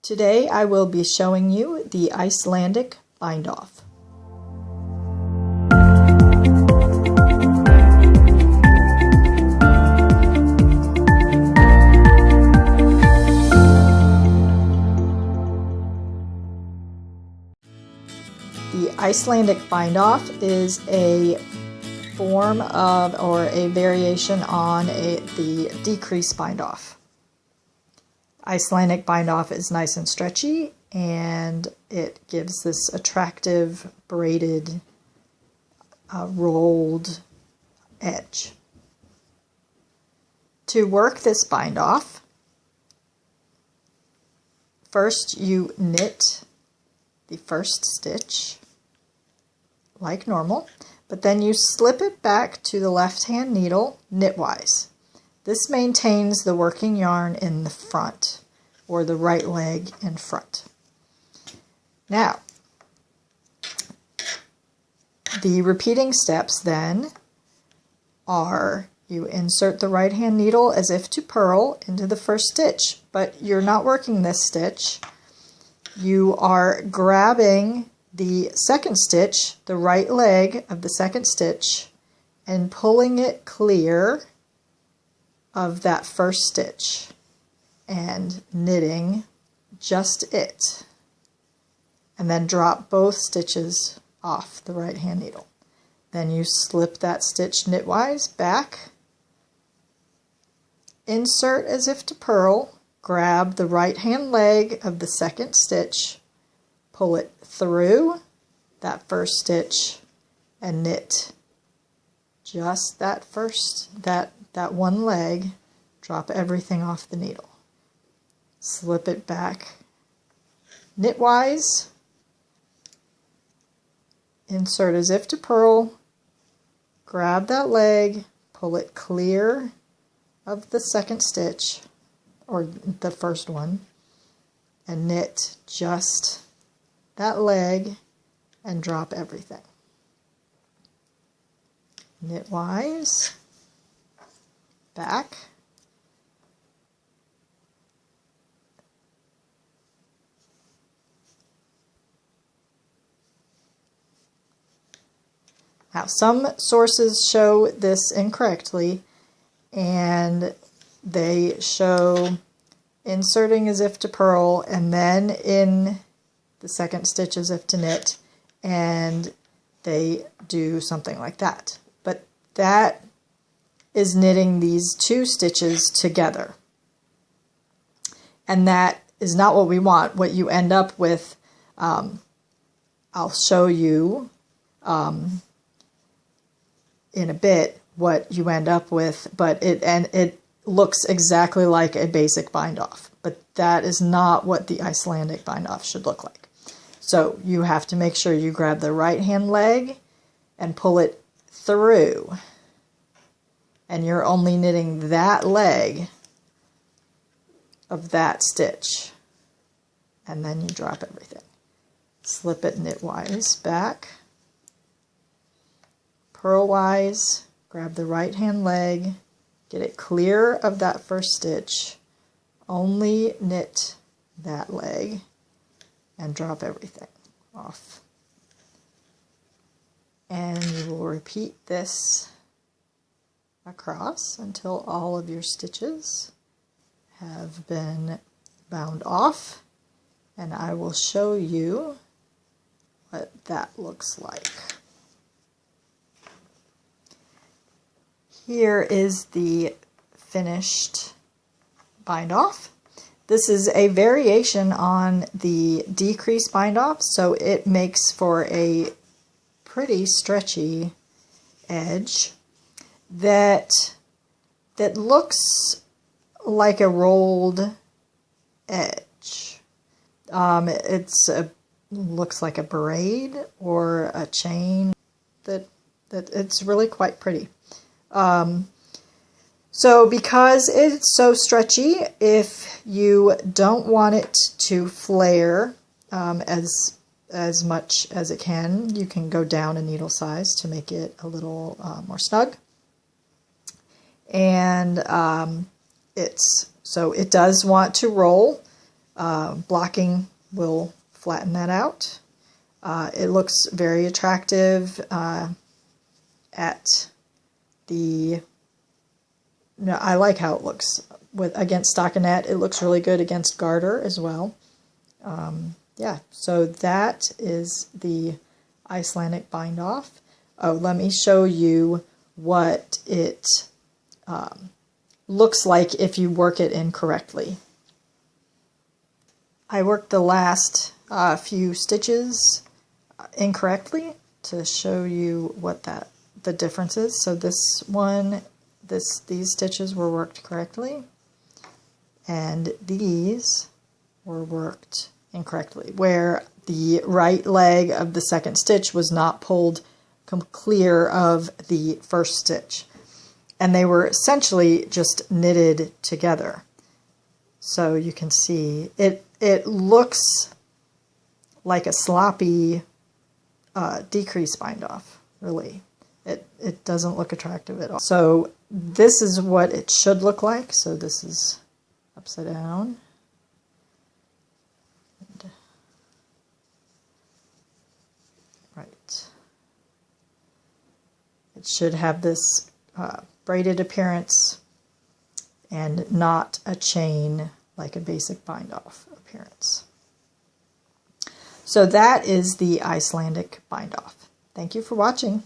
Today I will be showing you the Icelandic Bind Off. The Icelandic Bind Off is a form of or a variation on the decrease bind off. Icelandic bind off is nice and stretchy, and it gives this attractive braided rolled edge. To work this bind off, first you knit the first stitch like normal, but then you slip it back to the left hand needle knitwise. This maintains the working yarn in the front, or the right leg in front. Now, the repeating steps then are you insert the right hand needle as if to purl into the first stitch, but you're not working this stitch. You are grabbing the second stitch, the right leg of the second stitch, and pulling it clear of that first stitch and knitting just it, and then drop both stitches off the right hand needle. Then you slip that stitch knitwise back, insert as if to purl, grab the right hand leg of the second stitch, pull it through that first stitch, and knit just that that one leg, drop everything off the needle. Slip it back knitwise, insert as if to purl, grab that leg, pull it clear of the second stitch, or the first one, and knit just that leg and drop everything. Knitwise, back, now some sources show this incorrectly, and they show inserting as if to purl and then in the second stitch as if to knit, and they do something like that. But that is knitting these two stitches together, and that is not what we want. What you end up with, I'll show you in a bit what you end up with, but it looks exactly like a basic bind off, but that is not what the Icelandic bind off should look like. So you have to make sure you grab the right hand leg and pull it through, and you're only knitting that leg of that stitch, and then you drop everything. Slip it knitwise back, purlwise, grab the right hand leg, get it clear of that first stitch, only knit that leg, and drop everything off. And you will repeat this across until all of your stitches have been bound off, and I will show you what that looks like. Here is the finished bind off. This is a variation on the decrease bind off, so it makes for a pretty stretchy edge that looks like a rolled edge. Looks like a braid or a chain. That it's really quite pretty. So because it's so stretchy, if you don't want it to flare as much as it can, you can go down a needle size to make it a little more snug. And it does want to roll, Blocking will flatten that out. It looks very attractive at the... No, I like how it looks against stockinette. It looks really good against garter as well. Yeah, so that is the Icelandic Bind Off. Oh, let me show you what it looks like if you work it incorrectly. I worked the last few stitches incorrectly to show you what the difference is. So this one, these stitches were worked correctly, and these were worked incorrectly, where the right leg of the second stitch was not pulled clear of the first stitch, and they were essentially just knitted together. So you can see it looks like a sloppy decrease bind off, really. It doesn't look attractive at all. So this is what it should look like. So this is upside down. And right. It should have this braided appearance and not a chain like a basic bind off appearance. So that is the Icelandic Bind Off. Thank you for watching.